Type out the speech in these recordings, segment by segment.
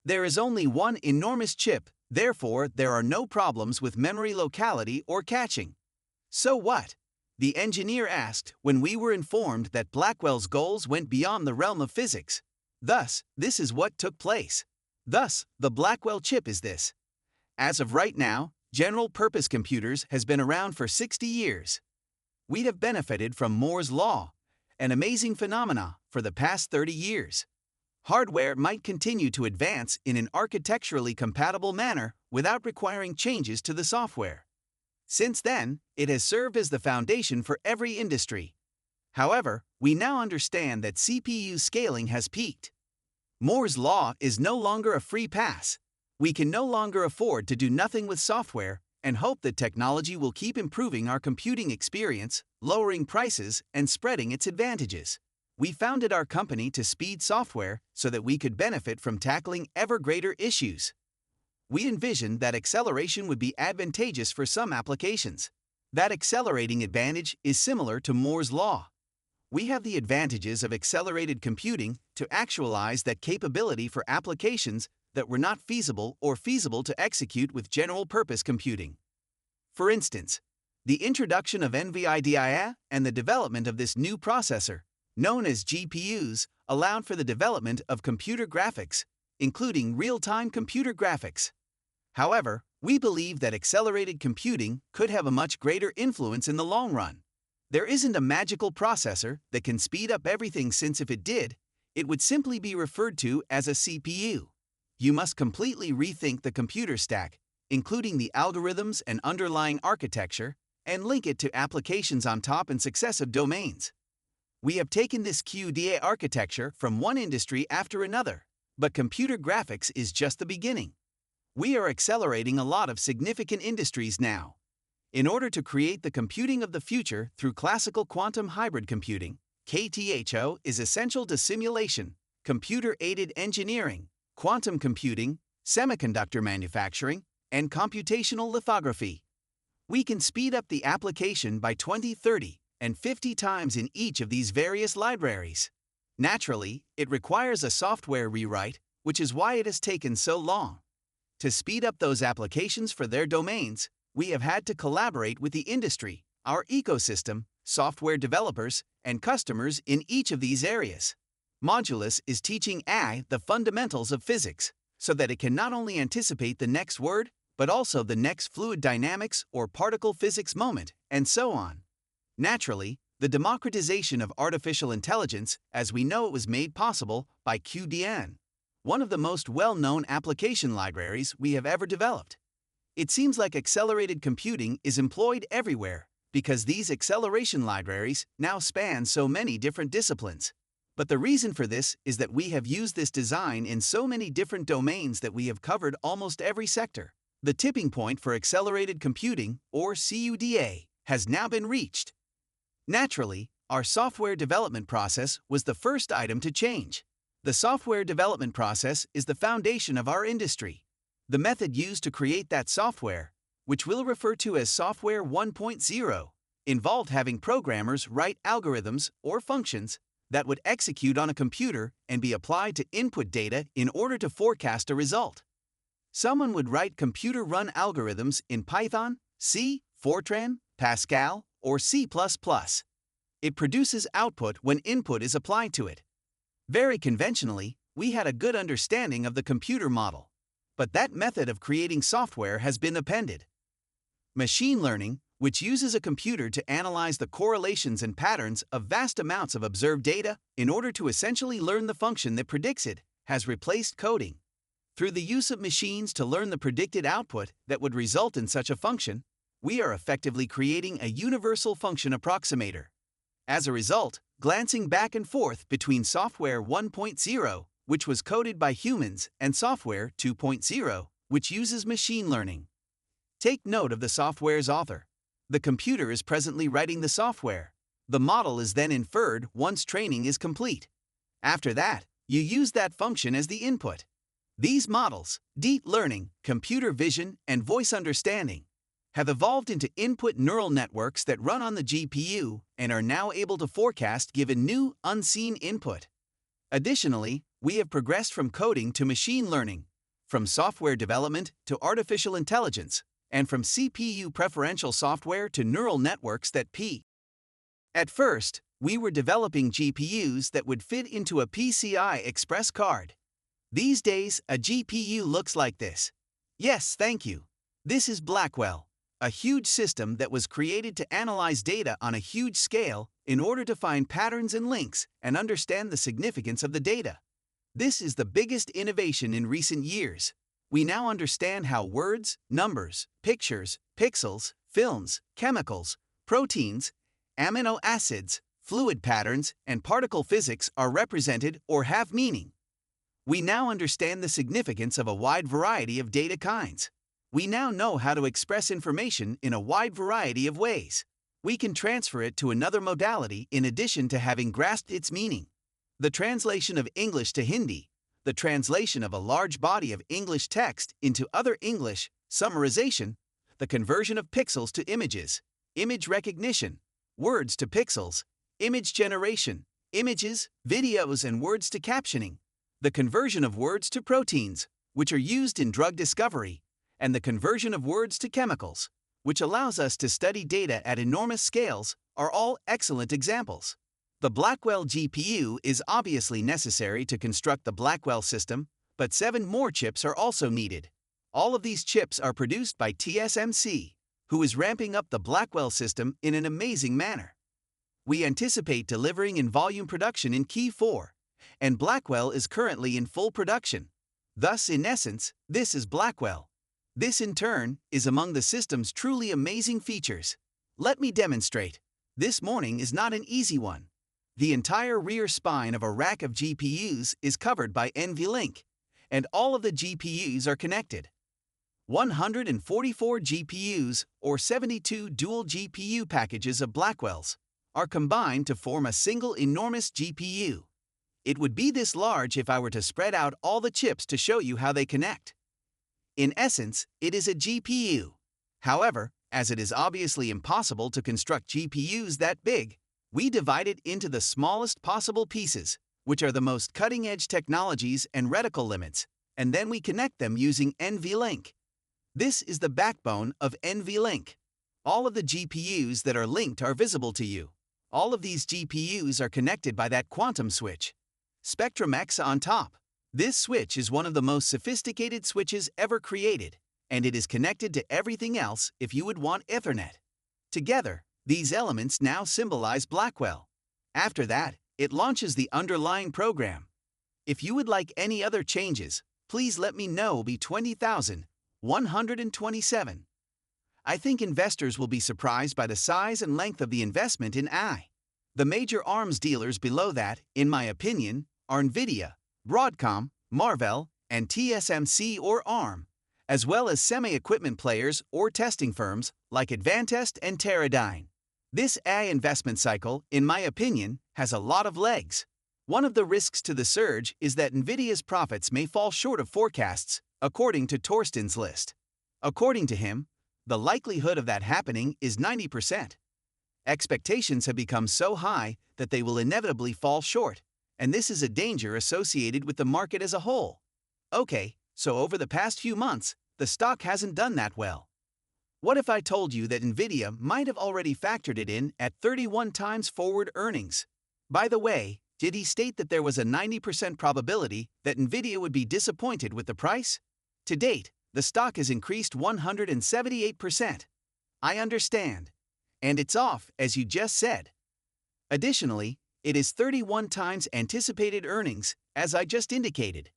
There is only one enormous chip, therefore there are no problems with memory locality or caching. So what? The engineer asked when we were informed that Blackwell's goals went beyond the realm of physics. Thus, this is what took place. Thus, the Blackwell chip is this. As of right now, general-purpose computers has been around for 60 years. We have benefited from Moore's law, an amazing phenomena, for the past 30 years. Hardware might continue to advance in an architecturally compatible manner without requiring changes to the software. Since then, it has served as the foundation for every industry. However, we now understand that CPU scaling has peaked. Moore's law is no longer a free pass. We can no longer afford to do nothing with software and hope that technology will keep improving our computing experience, lowering prices, and spreading its advantages. We founded our company to speed software so that we could benefit from tackling ever greater issues. We envisioned that acceleration would be advantageous for some applications. That accelerating advantage is similar to Moore's law. We have the advantages of accelerated computing to actualize that capability for applications that were not feasible or feasible to execute with general-purpose computing. For instance, the introduction of Nvidia AI and the development of this new processor, known as GPUs, allowed for the development of computer graphics, including real-time computer graphics. However, we believe that accelerated computing could have a much greater influence in the long run. There isn't a magical processor that can speed up everything, since if it did, it would simply be referred to as a CPU. You must completely rethink the computer stack, including the algorithms and underlying architecture, and link it to applications on top in successive domains. We have taken this QDA architecture from one industry after another, but computer graphics is just the beginning. We are accelerating a lot of significant industries now. In order to create the computing of the future through classical quantum hybrid computing, KTHO is essential to simulation, computer-aided engineering, quantum computing, semiconductor manufacturing, and computational lithography. We can speed up the application by 20, 30, and 50 times in each of these various libraries. Naturally, it requires a software rewrite, which is why it has taken so long. To speed up those applications for their domains, we have had to collaborate with the industry, our ecosystem, software developers, and customers in each of these areas. Modulus is teaching AI the fundamentals of physics, so that it can not only anticipate the next word, but also the next fluid dynamics or particle physics moment, and so on. Naturally, the democratization of artificial intelligence, as we know it, was made possible by QDN, one of the most well-known application libraries we have ever developed. It seems like accelerated computing is employed everywhere, because these acceleration libraries now span so many different disciplines. But the reason for this is that we have used this design in so many different domains that we have covered almost every sector. The tipping point for accelerated computing, or CUDA, has now been reached. Naturally, our software development process was the first item to change. The software development process is the foundation of our industry. The method used to create that software, which we'll refer to as Software 1.0, involved having programmers write algorithms or functions that would execute on a computer and be applied to input data in order to forecast a result. Someone would write computer-run algorithms in Python, C, Fortran, Pascal, or C++. It produces output when input is applied to it. Very conventionally, we had a good understanding of the computer model, but that method of creating software has been appended. Machine learning, which uses a computer to analyze the correlations and patterns of vast amounts of observed data in order to essentially learn the function that predicts it, has replaced coding. Through the use of machines to learn the predicted output that would result in such a function, we are effectively creating a universal function approximator. As a result, glancing back and forth between Software 1.0, which was coded by humans, and Software 2.0, which uses machine learning. Take note of the software's author. The computer is presently writing the software. The model is then inferred once training is complete. After that, you use that function as the input. These models, deep learning, computer vision, and voice understanding, have evolved into input neural networks that run on the GPU and are now able to forecast given new, unseen input. Additionally, we have progressed from coding to machine learning, from software development to artificial intelligence, and from CPU preferential software to neural networks that p. At first, we were developing GPUs that would fit into a PCI Express card. These days, a GPU looks like this. Yes, thank you. This is Blackwell, a huge system that was created to analyze data on a huge scale in order to find patterns and links and understand the significance of the data. This is the biggest innovation in recent years. We now understand how words, numbers, pictures, pixels, films, chemicals, proteins, amino acids, fluid patterns, and particle physics are represented or have meaning. We now understand the significance of a wide variety of data kinds. We now know how to express information in a wide variety of ways. We can transfer it to another modality in addition to having grasped its meaning. The translation of English to Hindi, the translation of a large body of English text into other English, summarization, the conversion of pixels to images, image recognition, words to pixels, image generation, images, videos, and words to captioning, the conversion of words to proteins, which are used in drug discovery, and the conversion of words to chemicals, which allows us to study data at enormous scales, are all excellent examples. The Blackwell GPU is obviously necessary to construct the Blackwell system, but 7 more chips are also needed. All of these chips are produced by TSMC, who is ramping up the Blackwell system in an amazing manner. We anticipate delivering in volume production in Q4, and Blackwell is currently in full production. Thus, in essence, this is Blackwell. This, in turn, is among the system's truly amazing features. Let me demonstrate. This morning is not an easy one. The entire rear spine of a rack of GPUs is covered by NVLink, and all of the GPUs are connected. 144 GPUs, or 72 dual GPU packages of Blackwells, are combined to form a single enormous GPU. It would be this large if I were to spread out all the chips to show you how they connect. In essence, it is a GPU. However, as it is obviously impossible to construct GPUs that big, we divide it into the smallest possible pieces, which are the most cutting-edge technologies and reticle limits, and then we connect them using NVLink. This is the backbone of NVLink. All of the GPUs that are linked are visible to you. All of these GPUs are connected by that quantum switch. Spectrum-X on top. This switch is one of the most sophisticated switches ever created, and it is connected to everything else if you would want Ethernet. Together, these elements now symbolize Blackwell. After that, it launches the underlying program. If you would like any other changes, please let me know. Be 20,127. I think investors will be surprised by the size and length of the investment in AI. The major ARMS dealers below that, in my opinion, are Nvidia, Broadcom, Marvell, and TSMC or ARM, as well as semi-equipment players or testing firms like Advantest and Teradyne. This AI investment cycle, in my opinion, has a lot of legs. One of the risks to the surge is that Nvidia's profits may fall short of forecasts, according to Torsten's list. According to him, the likelihood of that happening is 90%. Expectations have become so high that they will inevitably fall short, and this is a danger associated with the market as a whole. Okay, so over the past few months, the stock hasn't done that well. What if I told you that Nvidia might have already factored it in at 31 times forward earnings? By the way, did he state that there was a 90% probability that Nvidia would be disappointed with the price? To date, the stock has increased 178%. I understand. And it's off, as you just said. Additionally, it is 31 times anticipated earnings, as I just indicated.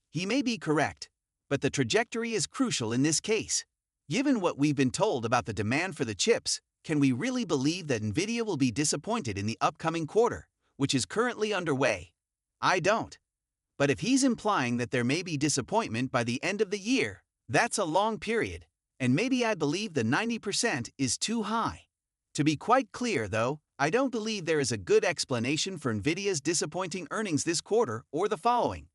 He may be correct, but the trajectory is crucial in this case. Given what we've been told about the demand for the chips, can we really believe that Nvidia will be disappointed in the upcoming quarter, which is currently underway? I don't. But if he's implying that there may be disappointment by the end of the year, that's a long period, and maybe I believe the 90% is too high. To be quite clear, though, I don't believe there is a good explanation for Nvidia's disappointing earnings this quarter or the following.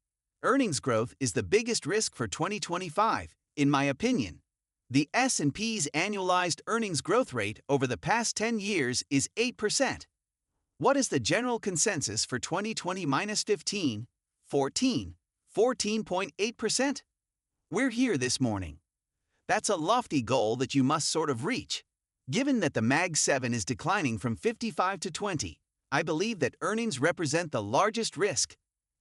Earnings growth is the biggest risk for 2025, in my opinion. The S&P's annualized earnings growth rate over the past 10 years is 8%. What is the general consensus for 2020 -15, 14, 14.8%? we're here this morning. That's a lofty goal that you must sort of reach. Given that the MAG 7 is declining from 55 to 20, I believe that earnings represent the largest risk.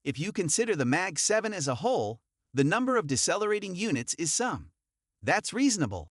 If you consider the MAG 7 as a whole, the number of decelerating units is some. That's reasonable.